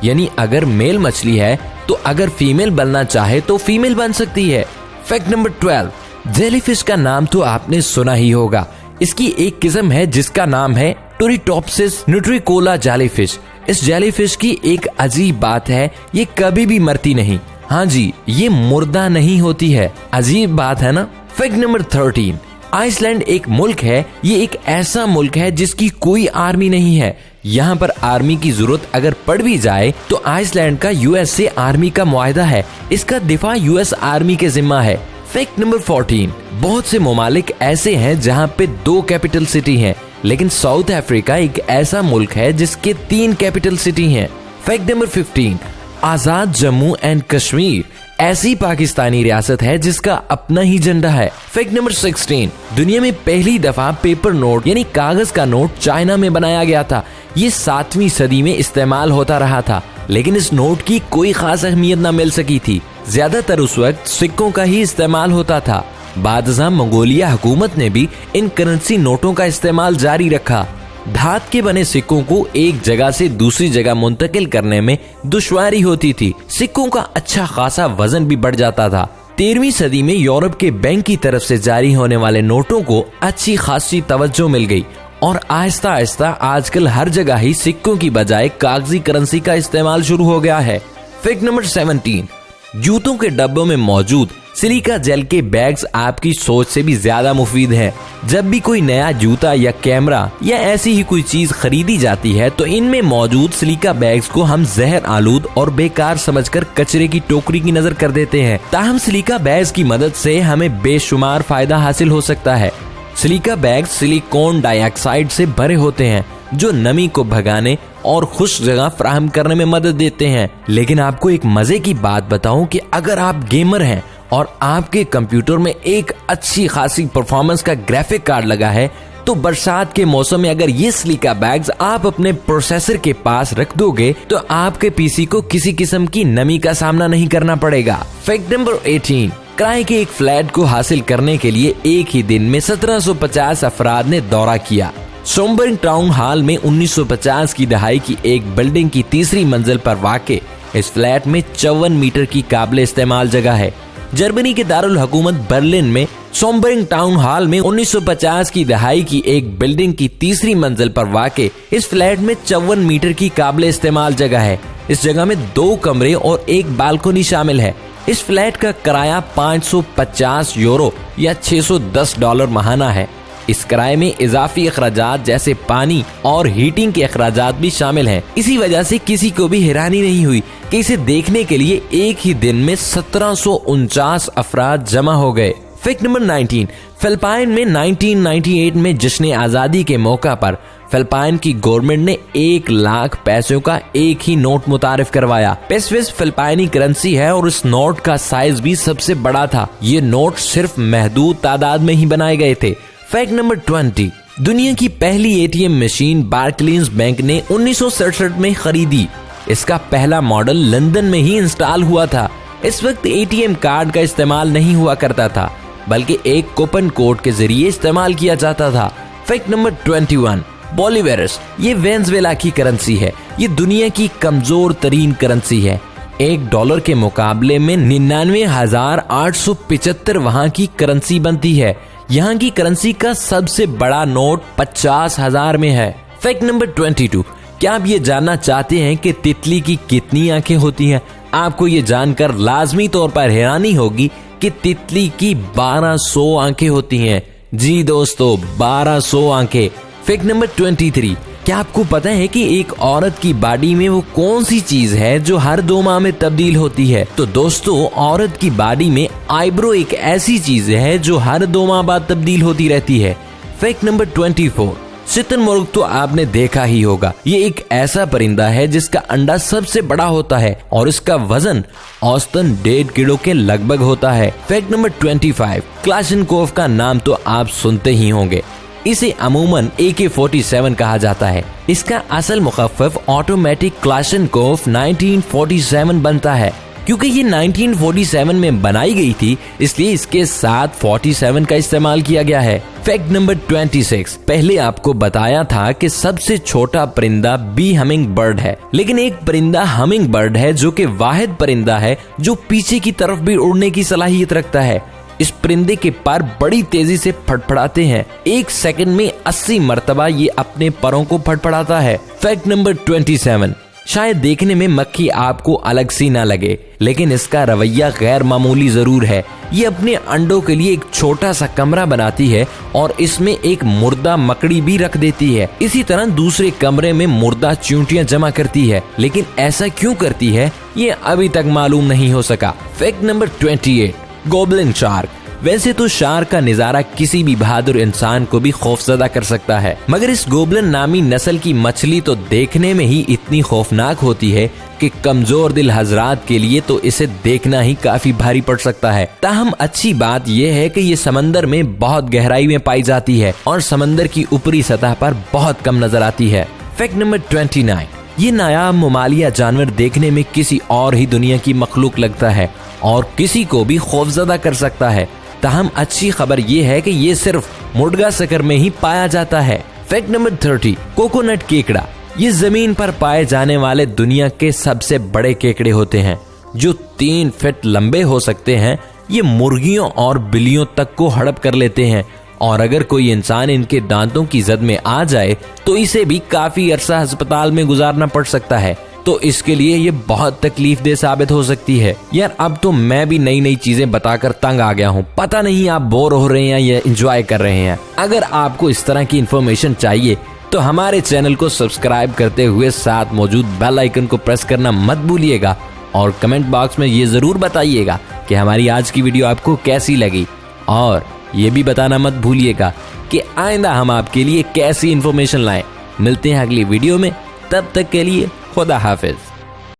यानी अगर मेल मछली है तो अगर फीमेल बनना चाहे तो फीमेल बन सकती है। फैक्ट नंबर 12, जेलीफिश का नाम तो आपने सुना ही होगा। इसकी एक किस्म है जिसका नाम है टोरिटोप्सिस न्यूट्रिकोला जेलीफिश। इस जेलीफिश की एक अजीब बात है, ये कभी भी मरती नहीं। हाँ जी, ये मुर्दा नहीं होती है। अजीब बात है ना। फैक्ट नंबर 13, आइसलैंड एक मुल्क है। ये एक ऐसा मुल्क है जिसकी कोई आर्मी नहीं है। यहाँ पर आर्मी की जरूरत अगर पड़ भी जाए तो आइसलैंड का यूएस से आर्मी का मुआहदा है, इसका दिफा यूएस आर्मी के जिम्मा है। फैक्ट नंबर 14, बहुत से ममालिक ऐसे हैं जहाँ पे 2 कैपिटल सिटी हैं, लेकिन साउथ अफ्रीका एक ऐसा मुल्क है जिसके 3 कैपिटल सिटी हैं। Fact number 15, Azad Jammu and Kashmir ऐसी पाकिस्तानी रियासत है जिसका अपना ही झंडा है। फैक्ट नंबर 16, दुनिया में पहली दफा पेपर नोट यानी कागज का नोट चाइना में बनाया गया था। ये 7वीं सदी में इस्तेमाल होता रहा था, लेकिन इस नोट की कोई खास अहमियत न मिल सकी थी। ज्यादातर उस वक्त सिक्कों का ही इस्तेमाल होता था। बादशाह मंगोलिया हुकूमत ने भी इन करेंसी नोटों का इस्तेमाल जारी रखा। धात के बने सिक्कों को एक जगह से दूसरी जगह मुंतकिल करने में दुश्वारी होती थी। सिक्कों का अच्छा खासा वजन भी बढ़ जाता था। 13वीं सदी में यूरोप के बैंक की तरफ से जारी होने वाले नोटों को अच्छी खासी तवज्जो मिल गई और आहिस्ता आहिस्ता आजकल हर जगह ही सिक्कों की बजाय कागजी करेंसी का इस्तेमाल शुरू हो गया है। फैक्ट नंबर 17, जूतों के डब्बों में मौजूद सिलिका जेल के बैग्स आपकी सोच से भी ज्यादा मुफीद हैं। जब भी कोई नया जूता या कैमरा या ऐसी ही कोई चीज खरीदी जाती है तो इनमें मौजूद सिलिका बैग्स को हम जहर आलूद और बेकार समझकर कचरे की टोकरी की नजर कर देते हैं। ताहम सिलिका बैग्स की मदद से हमें बेशुमार फायदा हासिल हो सकता है। सिलिका बैग सिलिकॉन डाइऑक्साइड से भरे होते हैं जो नमी को भगाने और खुश जगह फराहम करने में मदद देते हैं। लेकिन आपको एक मजे की बात बताऊं कि अगर आप गेमर हैं और आपके कंप्यूटर में एक अच्छी खासी परफॉर्मेंस का ग्राफिक कार्ड लगा है तो बरसात के मौसम में अगर ये सिलिका बैग्स आप अपने प्रोसेसर के पास रख दोगे तो आपके पीसी को किसी किस्म की नमी का सामना नहीं करना पड़ेगा। फैक्ट नंबर 18, किराए के एक फ्लैट को हासिल करने के लिए एक ही दिन में 1750 अफराद ने दौरा किया। सोमबर्ग टाउन हॉल में 1950 की दहाई की एक बिल्डिंग की 3री मंजिल पर वाक़े इस फ्लैट में 54 मीटर की काबिल इस्तेमाल जगह है। जर्मनी के दारुल हुकूमत बर्लिन में सोमबर्ग टाउन हॉल में 1950 की दहाई की एक बिल्डिंग की 3री मंजिल पर वाक़े इस फ्लैट में 54 मीटर की काबिल इस्तेमाल जगह है। इस जगह में 2 कमरे और एक बालकनी शामिल है। इस फ्लैट का किराया 550 यूरो या $610 माहाना है। इस किराए में इजाफी अखराजात जैसे पानी और हीटिंग के अखराजात भी शामिल हैं। इसी वजह से किसी को भी हैरानी नहीं हुई कि इसे देखने के लिए एक ही दिन में 1749 अफराद जमा हो गए। फैक्ट नंबर 19, फिलिपाइन में 1998 में जश्न आजादी के मौका पर फिलिपाइन की गवर्नमेंट ने 1 लाख पैसों का एक ही नोट मुतारिफ करवाया। पेसोस फिलिपाइनी करेंसी है और इस नोट का साइज भी सबसे बड़ा था। ये नोट सिर्फ महदूद तादाद में ही बनाए गए थे। फैक्ट नंबर 20, दुनिया की पहली एटीएम मशीन बार्कलेज बैंक ने 1967 में खरीदी। इसका पहला मॉडल लंदन में ही इंस्टॉल हुआ था। इस वक्त एटीएम कार्ड का इस्तेमाल नहीं हुआ करता था, बल्कि एक कूपन कोड के जरिए इस्तेमाल किया जाता था। फैक्ट नंबर 21, बोलिवारस ये वेनेजुएला की करेंसी है। ये दुनिया की कमजोर तरीन करेंसी है। $1 के मुकाबले में 99,875 वहाँ की करेंसी बनती है। यहाँ की करेंसी का सबसे बड़ा नोट 50,000 में है। फैक्ट नंबर 22, क्या आप ये जानना चाहते हैं कि तितली की कितनी आंखें होती हैं? आपको ये जानकर लाजमी तौर पर हैरानी होगी कि तितली की 1200 आंखें होती हैं। जी दोस्तों, 1200 आंखें। फैक्ट नंबर 23, क्या आपको पता है कि एक औरत की बॉडी में वो कौन सी चीज है जो हर 2 माह में तब्दील होती है? तो दोस्तों, औरत की बॉडी में आईब्रो एक ऐसी चीज है जो हर 2 माह बाद तब्दील होती रहती है। फैक्ट नंबर 24, शुतुरमुर्ग तो आपने देखा ही होगा। ये एक ऐसा परिंदा है जिसका अंडा सबसे बड़ा होता है और इसका वजन औसतन 1.5 किलो के लगभग होता है। फैक्ट नंबर 25, क्लाशनकोव का नाम तो आप सुनते ही होंगे। इसे अमूमन AK-47 कहा जाता है। इसका असल मुखफ़्फ़फ़ ऑटोमेटिक क्लाशनकोव 1947 बनता है। क्योंकि ये 1947 में बनाई गई थी, इसलिए इसके साथ 47 का इस्तेमाल किया गया है। Fact number 26। पहले आपको बताया था कि सबसे छोटा परिंदा बी हमिंग बर्ड है, लेकिन एक परिंदा हमिंग बर्ड है जो कि वाहिद परिंदा है जो पीछे की तरफ भी उड़ने की सलाहियत रखता है। इस परिंदे के पर बड़ी तेजी से फड़फड़ाते हैं। 1 सेकंड में 80 मरतबा ये अपने परों को फड़फड़ाता है। Fact number 27। शायद देखने में मक्खी आपको अलग सी ना लगे, लेकिन इसका रवैया गैर मामूली जरूर है। ये अपने अंडों के लिए एक छोटा सा कमरा बनाती है और इसमें एक मुर्दा मकड़ी भी रख देती है। इसी तरह दूसरे कमरे में मुर्दा चींटियां जमा करती है, लेकिन ऐसा क्यों करती है ये अभी तक मालूम नहीं हो सका। Fact number 28। Goblin shark. वैसे तो शार्क का नजारा किसी भी बहादुर इंसान को भी खौफजदा कर सकता है, मगर इस गोब्लिन नामी नस्ल की मछली तो देखने में ही इतनी खौफनाक होती है कि कमजोर दिल हजरात के लिए तो इसे देखना ही काफी भारी पड़ सकता है। ताहम अच्छी बात यह है कि ये समंदर में बहुत गहराई में पाई जाती है और समंदर की ऊपरी सतह पर बहुत कम नजर आती है। Fact number 29। ये नायाब ममालिया जानवर देखने में किसी और ही दुनिया की मखलूक लगता है और किसी को भी खौफजदा कर सकता है। ताहम अच्छी खबर यह है कि ये सिर्फ मुडगासकर में ही पाया जाता है। Fact number 30। कोकोनट केकड़ा। ये जमीन पर पाए जाने वाले दुनिया के सबसे बड़े केकड़े होते हैं जो 3 फीट लंबे हो सकते हैं। ये मुर्गियों और बिल्लियों तक को हड़प कर लेते हैं और अगर कोई इंसान इनके दांतों की जद में आ जाए तो इसे भी काफी अरसा अस्पताल में गुजारना पड़ सकता है। तो इसके लिए ये बहुत तकलीफदेह साबित हो सकती है। यार अब तो मैं भी नई नई चीजें बताकर तंग आ गया हूँ। पता नहीं आप बोर हो रहे हैं या एंजॉय कर रहे हैं। अगर आपको इस तरह की इंफॉर्मेशन चाहिए तो हमारे चैनल को सब्सक्राइब करते हुए साथ मौजूद बेल आइकन को प्रेस करना मत भूलिएगा और कमेंट बॉक्स में ये जरूर बताइएगा कि हमारी आज की वीडियो आपको कैसी लगी, और ये भी बताना मत भूलिएगा कि आइंदा हम आपके लिए कैसी इंफॉर्मेशन लाएं। मिलते हैं अगली वीडियो में, तब तक के लिए खुदा हाफिज।